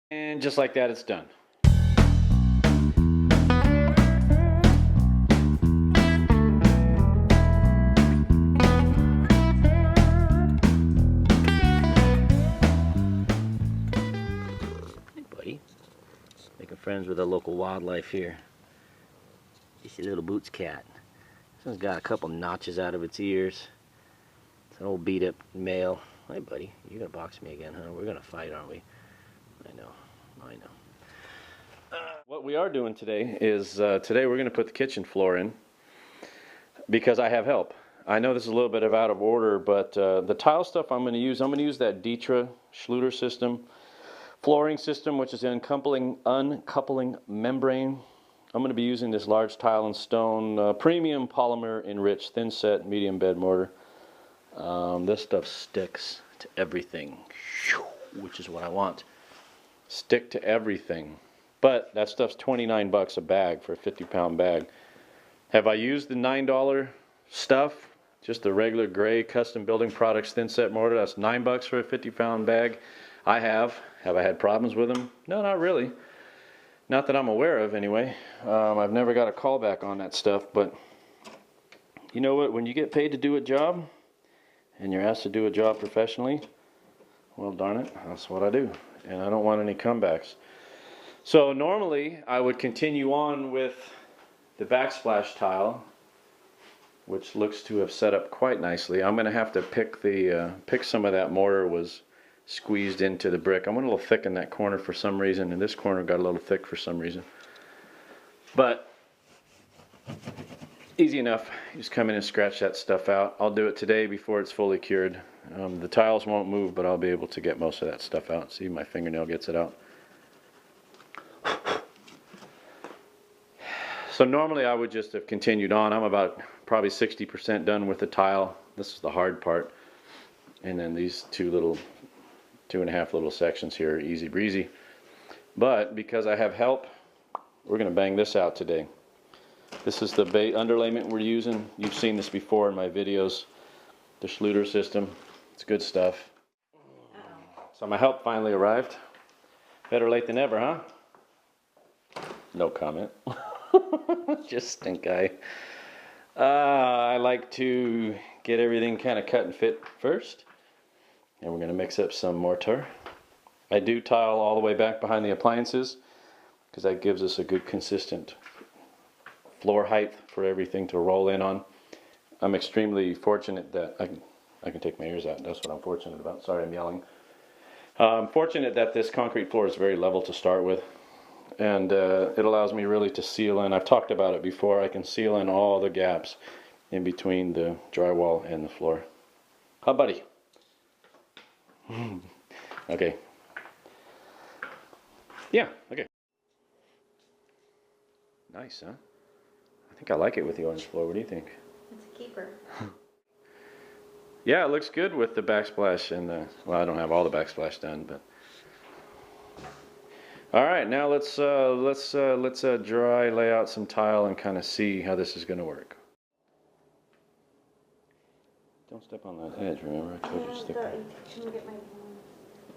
And just like that, it's done. Hey, buddy. Making friends with a local wildlife here. It's a little Boots cat. This one's got a couple notches out of its ears. It's an old beat up male. Hey, buddy. You're gonna box me again, huh? We're gonna fight, aren't we? I know. What we are doing today is today we're going to put the kitchen floor in because I have help. I know this is a little bit of out of order, but the tile stuff I'm going to use that Dietra Schluter system, flooring system, which is an uncoupling membrane. I'm going to be using this large tile and stone premium polymer enriched thin set medium bed mortar. This stuff sticks to everything, which is what I want. Stick to everything. But that stuff's 29 bucks a bag for a 50-pound bag. Have I used the $9 stuff? Just the regular gray custom building products thin set mortar. That's 9 bucks for a 50-pound bag. I have. Have I had problems with them? No, not really. Not that I'm aware of, anyway. I've never got a call back on that stuff. But you know what? When you get paid to do a job, and you're asked to do a job professionally, well, darn it, that's what I do. And I don't want any comebacks. So normally I would continue on with the backsplash tile, which looks to have set up quite nicely. I'm going to have to pick some of that mortar was squeezed into the brick. I went a little thick in that corner for some reason, and this corner got a little thick for some reason. But easy enough. You just come in and scratch that stuff out. I'll do it today before it's fully cured. The tiles won't move, but I'll be able to get most of that stuff out. See, my fingernail gets it out. So normally I would just have continued on. I'm about probably 60% done with the tile. This is the hard part. And then these two and a half little sections here are easy breezy. But because I have help, we're going to bang this out today. This is the underlayment we're using. You've seen this before in my videos. The Schluter system. It's good stuff. So my help finally arrived. Better late than never, huh? No comment. Just stink eye. I like to get everything kind of cut and fit first. And we're going to mix up some mortar. I do tile all the way back behind the appliances because that gives us a good consistent floor height for everything to roll in on. I'm extremely fortunate that I can take my ears out. That's what I'm fortunate about. Sorry, I'm yelling. I'm fortunate that this concrete floor is very level to start with. And it allows me really to seal in. I've talked about it before. I can seal in all the gaps in between the drywall and the floor. Huh, buddy? Okay. Yeah, okay. Nice, huh? I think I like it with the orange floor. What do you think? It's a keeper. Yeah, it looks good with the backsplash and the, well, I don't have all the backsplash done, but. All right, now let's dry lay out some tile and kind of see how this is going to work. Don't step on that edge. Remember, I told you to stick.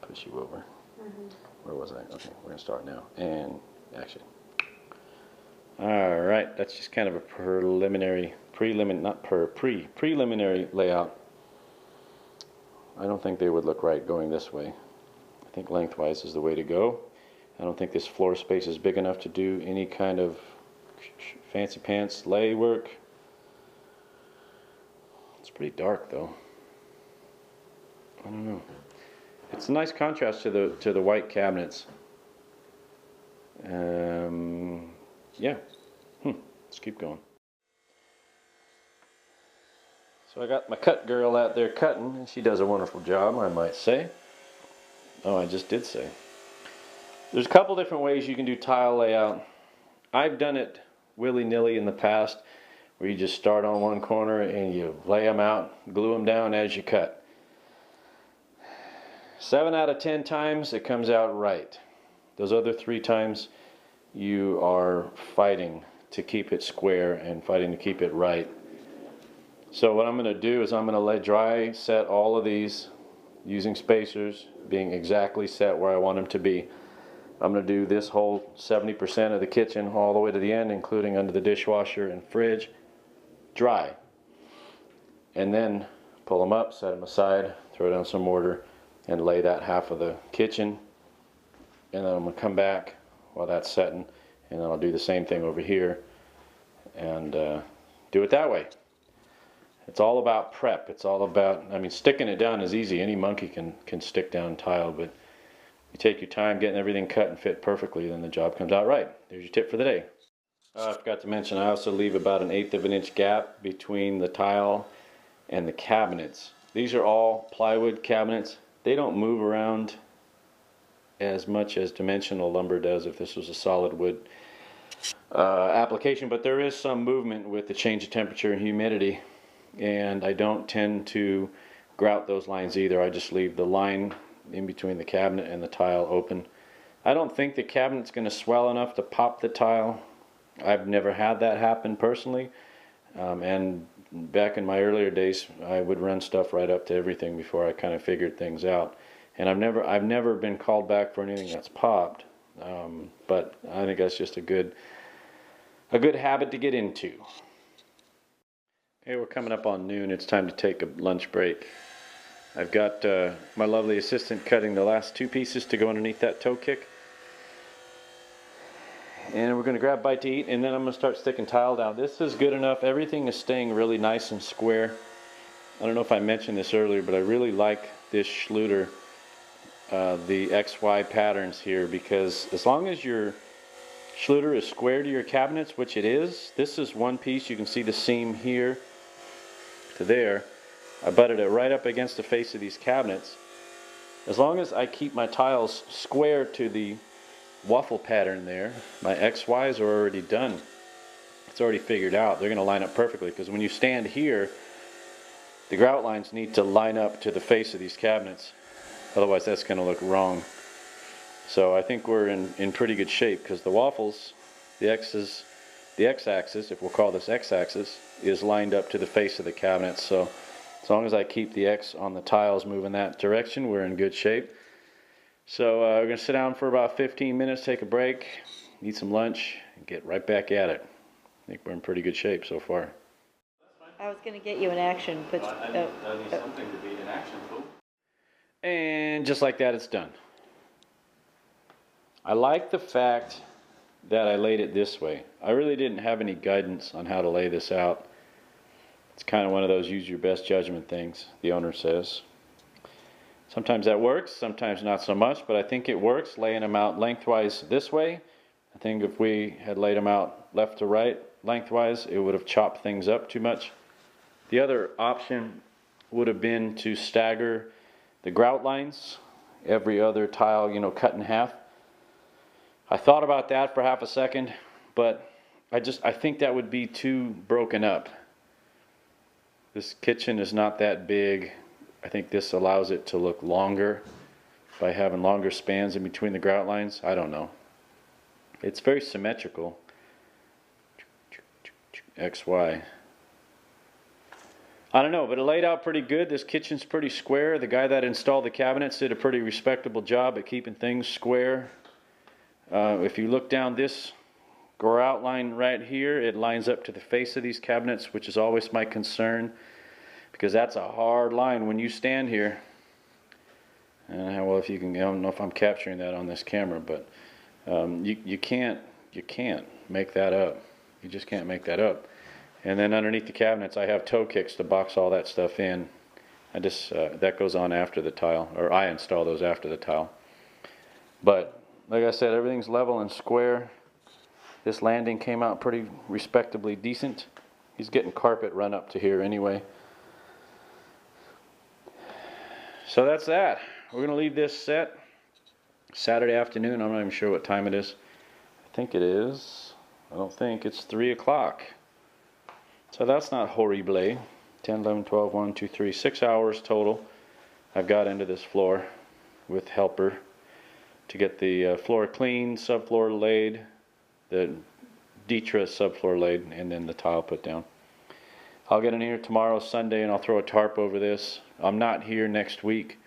Push you over. Where was I? Okay, we're gonna start now. And action. All right, that's just kind of a preliminary layout. I don't think they would look right going this way. I think lengthwise is the way to go. I don't think this floor space is big enough to do any kind of fancy pants lay work. It's pretty dark though. I don't know. It's a nice contrast to the white cabinets. Yeah. Let's keep going. So I got my cut girl out there cutting, and she does a wonderful job, I might say. Oh, I just did say. There's a couple different ways you can do tile layout. I've done it willy-nilly in the past, where you just start on one corner and you lay them out, glue them down as you cut. 7 out of 10 times it comes out right. Those other 3 times you are fighting to keep it square and fighting to keep it right. So what I'm going to do is I'm going to let dry set all of these using spacers, being exactly set where I want them to be. I'm going to do this whole 70% of the kitchen all the way to the end, including under the dishwasher and fridge, dry. And then pull them up, set them aside, throw down some mortar, and lay that half of the kitchen. And then I'm going to come back while that's setting, and then I'll do the same thing over here and do it that way. It's all about prep. It's all about, I mean, sticking it down is easy. Any monkey can stick down tile, but you take your time getting everything cut and fit perfectly, then the job comes out right. There's your tip for the day. I forgot to mention, I also leave about 1/8 of an inch gap between the tile and the cabinets. These are all plywood cabinets. They don't move around as much as dimensional lumber does if this was a solid wood application, but there is some movement with the change of temperature and humidity, and I don't tend to grout those lines either. I just leave the line in between the cabinet and the tile open. I don't think the cabinet's going to swell enough to pop the tile. I've never had that happen personally, and back in my earlier days I would run stuff right up to everything before I kind of figured things out, and I've never been called back for anything that's popped, but I think that's just a good habit to get into. Okay, we're coming up on noon. It's time to take a lunch break. I've got my lovely assistant cutting the last 2 pieces to go underneath that toe kick. And we're going to grab a bite to eat, and then I'm going to start sticking tile down. This is good enough. Everything is staying really nice and square. I don't know if I mentioned this earlier, but I really like this Schluter, the XY patterns here, because as long as your Schluter is square to your cabinets, which it is, this is one piece. You can see the seam here to there. I butted it right up against the face of these cabinets. As long as I keep my tiles square to the waffle pattern there, my XYs are already done. It's already figured out. They're going to line up perfectly, because when you stand here, the grout lines need to line up to the face of these cabinets. Otherwise that's going to look wrong. So I think we're in pretty good shape, because the waffles, the x-axis, if we'll call this x-axis, is lined up to the face of the cabinet. So as long as I keep the X on the tiles moving that direction, we're in good shape. So we're going to sit down for about 15 minutes, take a break, eat some lunch, and get right back at it. I think we're in pretty good shape so far. I was going to get you an action, but I need something to beat an action, fool. And just like that, it's done. I like the fact that I laid it this way. I really didn't have any guidance on how to lay this out. It's kind of one of those use your best judgment things, the owner says. Sometimes that works, sometimes not so much, but I think it works laying them out lengthwise this way. I think if we had laid them out left to right lengthwise, it would have chopped things up too much. The other option would have been to stagger the grout lines, every other tile, you know, cut in half. I thought about that for half a second, but I think that would be too broken up. This kitchen is not that big. I think this allows it to look longer by having longer spans in between the grout lines. I don't know. It's very symmetrical. XY. I don't know, but it laid out pretty good. This kitchen's pretty square. The guy that installed the cabinets did a pretty respectable job at keeping things square. If you look down this grout line right here, it lines up to the face of these cabinets, which is always my concern, because that's a hard line when you stand here. Well, if you can, I don't know if I'm capturing that on this camera, but you can't make that up. You just can't make that up. And then underneath the cabinets, I have toe kicks to box all that stuff in. That goes on after the tile, or I install those after the tile. But like I said, everything's level and square. This landing came out pretty respectably decent. He's getting carpet run up to here anyway. So that's that. We're going to leave this set Saturday afternoon. I'm not even sure what time it is. I think it is. I don't think. It's 3 o'clock. So that's not horrible. 10, 11, 12, 1, 2, 3, 6 hours total I've got into this floor with helper to get the floor cleaned, subfloor laid, the Ditra subfloor laid, and then the tile put down. I'll get in here tomorrow, Sunday, and I'll throw a tarp over this. I'm not here next week.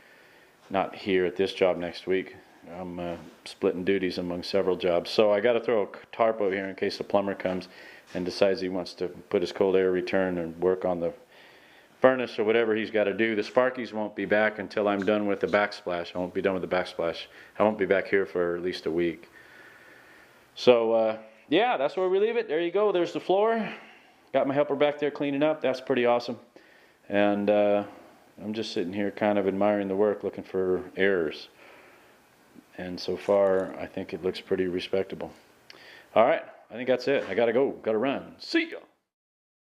Not here at this job next week. I'm splitting duties among several jobs. So I got to throw a tarp over here in case the plumber comes and decides he wants to put his cold air return and work on the furnace or whatever he's got to do. The Sparkies won't be back until I'm done with the backsplash. I won't be done with the backsplash. I won't be back here for at least a week. So yeah, that's where we leave it. There you go. There's the floor. Got my helper back there cleaning up. That's pretty awesome. And I'm just sitting here kind of admiring the work, looking for errors. And so far, I think it looks pretty respectable. All right, I think that's it. I gotta go, gotta run. See ya.